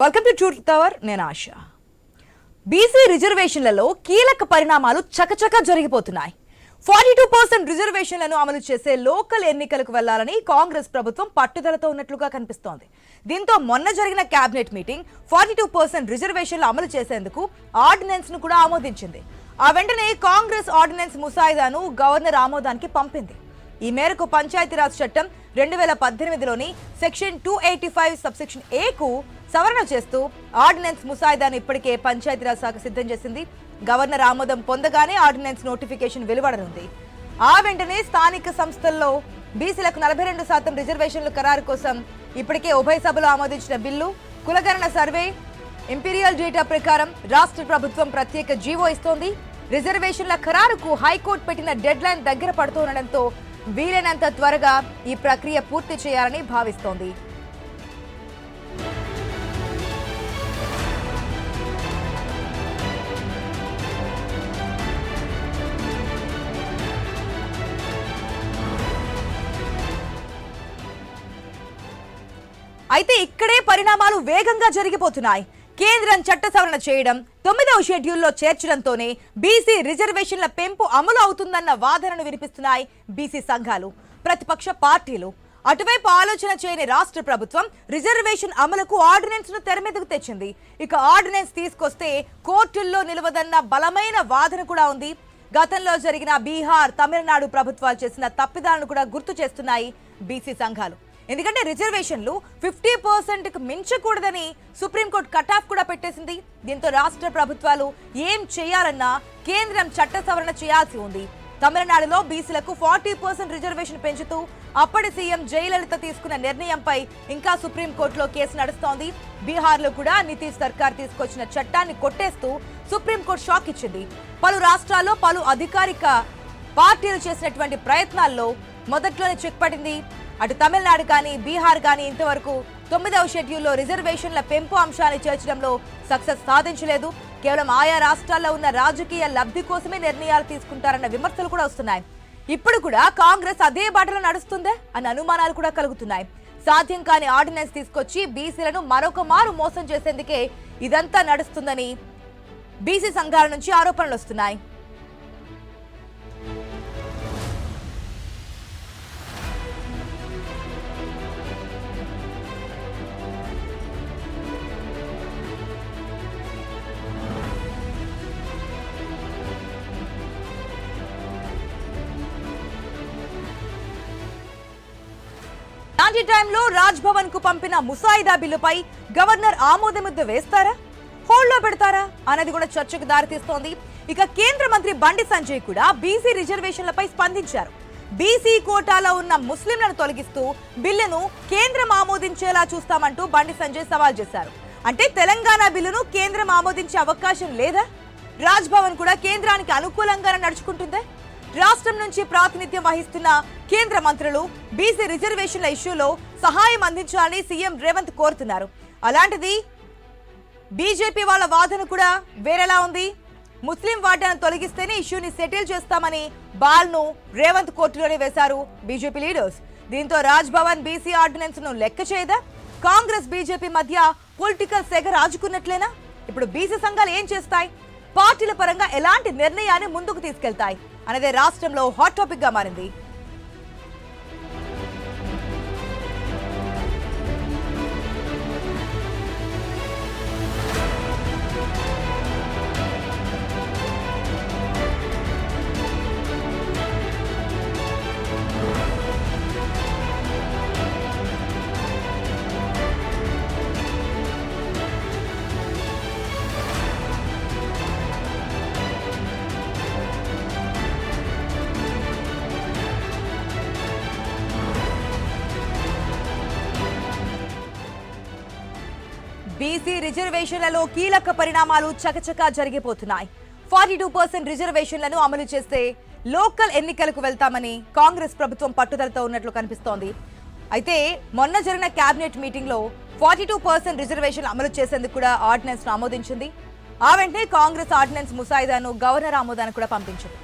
Welcome to truth tower. నేను ఆశ. BC రిజర్వేషన్లలో కీలక పరిణామాలు చకచకా జరిగిపోతున్నాయి. 42% రిజర్వేషన్లను అమలు చేసే లోకల్ ఎన్నికలకు వెళ్లాలని కాంగ్రెస్ ప్రభుత్వం పట్టుదలతో ఉన్నట్లుగా కనిపిస్తోంది. దీంతో మొన్న జరిగిన కేబినెట్ మీటింగ్ 42% రిజర్వేషన్లు అమలు చేసేందుకు ఆర్డినెన్స్ ను కూడా ఆమోదించింది. ఆ వెంటనే కాంగ్రెస్ ఆర్డినెన్స్ ముసాయిదాను గవర్నర్ ఆమోదానికి పంపింది. ఈ మేరకు పంచాయతీరాజ్ చట్టం 2018లోని సెక్షన్ 285 సబ్సెక్షన్ ఏ కు సవరణ చేస్తూ ఆర్డినెన్స్ ముసాయిదాను ఇప్పటికే పంచాయతీరాజ్ శాఖ సిద్ధం చేసింది. గవర్నర్ ఆమోదం పొందగానే ఆర్డినెన్స్ నోటిఫికేషన్ వెలువడనుంది. ఆ వెంటనే స్థానిక సంస్థల్లో బీసీలకు 42% రిజర్వేషన్ల ఖరారు కోసం ఇప్పటికే ఉభయ సభలు ఆమోదించిన బిల్లు, కులగణన సర్వే, ఇంపీరియల్ డేటా ప్రకారం రాష్ట్ర ప్రభుత్వం ప్రత్యేక జీవో ఇస్తోంది. రిజర్వేషన్ల ఖరారుకు హైకోర్టు పెట్టిన డెడ్ లైన్ దగ్గర పడుతుండటంతో వీలైనంత త్వరగా ఈ ప్రక్రియ పూర్తి చేయాలని భావిస్తోంది. అయితే ఇక్కడే పరిణామాలు వేగంగా జరిగిపోతున్నాయి. కేంద్రం చట్ట సవరణ చేయడం, 9వ షెడ్యూల్లో చేర్చడంతోనే బీసీ రిజర్వేషన్ల పెంపు అమలు అవుతుందన్న వాదనను వినిపిస్తున్నాయి బీసీ సంఘాలు, ప్రతిపక్ష పార్టీలు. అటువైపు ఆలోచన చేయని రాష్ట్ర ప్రభుత్వం రిజర్వేషన్ అమలుకు ఆర్డినెన్స్ ను తెరమీదకు తెచ్చింది. ఇక ఆర్డినెన్స్ తీసుకొస్తే కోర్టుల్లో నిలవదన్న బలమైన వాదన కూడా ఉంది. గతంలో జరిగిన బీహార్, తమిళనాడు ప్రభుత్వాలు చేసిన తప్పిదాలను కూడా గుర్తు చేస్తున్నాయి బీసీ సంఘాలు. ఎందుకంటే రిజర్వేషన్లు 50%కు మించకూడదని సుప్రీంకోర్టు కటాఫ్ కూడా పెట్టేసింది. దీంతో రాష్ట్ర ప్రభుత్వాలు ఏం చేయాలన్నా కేంద్రం చట్ట సవరణ చేయాల్సి ఉంది. తమిళనాడులో బీసీలకు 40% రిజర్వేషన్ పెంచుతూ అప్పటి సీఎం జయలలిత తీసుకున్న నిర్ణయంపై ఇంకా సుప్రీంకోర్టులో కేసు నడుస్తోంది. బీహార్లో కూడా నితీష్ సర్కార్ తీసుకొచ్చిన చట్టాన్ని కొట్టేస్తూ సుప్రీంకోర్టు షాక్ ఇచ్చింది. పలు రాష్ట్రాల్లో పలు అధికారిక పార్టీలు చేసినటువంటి ప్రయత్నాల్లో మొదట్లోనే చెక్ పడింది. అటు తమిళనాడు కానీ బీహార్ కానీ ఇంతవరకు 9వ షెడ్యూల్లో రిజర్వేషన్ల పెంపు అంశాన్ని చేర్చడంలో సక్సెస్ సాధించలేదు. కేవలం ఆయా రాష్ట్రాల్లో ఉన్న రాజకీయ లబ్ధి కోసమే నిర్ణయాలు తీసుకుంటారన్న విమర్శలు కూడా వస్తున్నాయి. ఇప్పుడు కూడా కాంగ్రెస్ అదే బాటలో నడుస్తుందే అన్న అనుమానాలు కూడా కలుగుతున్నాయి. సాధ్యం కాని ఆర్డినెన్స్ తీసుకొచ్చి బీసీలను మరొక మారు మోసం చేసేందుకే ఇదంతా నడుస్తుందని బీసీ సంఘాల నుంచి ఆరోపణలు వస్తున్నాయి. లాంటి టైంలో రాజ్ భవన్ కు పంపిన ముసాయిదా బిల్లుపై గవర్నర్ ఆమోదముద్ర వేస్తారా, హోల్డ్లో పెడతారా అనేది కూడా చర్చకు దారితీస్తోంది. ఇక కేంద్ర మంత్రి బండి సంజయ్ కూడా బీసీ రిజర్వేషన్లపై స్పందించారు. బీసీ కోటాలో ఉన్న ముస్లింలను తొలగిస్తూ బిల్లును కేంద్రం ఆమోదించేలా చూస్తామంటూ బండి సంజయ్ సవాల్ చేశారు. అంటే తెలంగాణ బిల్లును కేంద్రం ఆమోదించే అవకాశం లేదా? రాజ్ భవన్ కూడా కేంద్రానికి అనుకూలంగానే నడుచుకుంటుందే? రాష్ట్రం నుంచి ప్రాతినిధ్యం వహిస్తున్న కేంద్ర మంత్రులు బీసీ రిజర్వేషన్ల ఇష్యూలో సహాయం అందించాలని సీఎం రేవంత్ కోరుతున్నారు. అలాంటిది బీజేపీ వాళ్ళ వాదన కూడా వేరేలా ఉంది. ముస్లిం వాటాను తొలగిస్తేనే ఇష్యూని సెటిల్ చేస్తామని బాల్ను రేవంత్ కోర్టులోనే వేశారు బీజేపీ లీడర్స్. దీంతో రాజ్ భవన్ బీసీ ఆర్డినెన్స్ ను లెక్క చేయదా? కాంగ్రెస్ బీజేపీ మధ్య పొలిటికల్ సెగ రాజుకున్నట్లేనా? ఇప్పుడు బీసీ సంఘాలు ఏం చేస్తాయి, పార్టీల పరంగా ఎలాంటి నిర్ణయాన్ని ముందుకు తీసుకెళ్తాయి అనేది రాష్ట్రంలో హాట్ టాపిక్ గా మారింది. బీసీ రిజర్వేషన్లలో కీలక పరిణామాలు చకచకా జరిగిపోతున్నాయి. 42% రిజర్వేషన్లను అమలు చేస్తే లోకల్ ఎన్నికలకు వెళ్తామని కాంగ్రెస్ ప్రభుత్వం పట్టుదలతో ఉన్నట్లు కనిపిస్తోంది. అయితే మొన్న జరిగిన కేబినెట్ మీటింగ్ లో 42% రిజర్వేషన్లు అమలు చేసేందుకు కూడా ఆర్డినెన్స్ ఆమోదించింది. ఆ వెంటనే కాంగ్రెస్ ఆర్డినెన్స్ ముసాయిదాను గవర్నర్ ఆమోదానికి కూడా పంపించింది.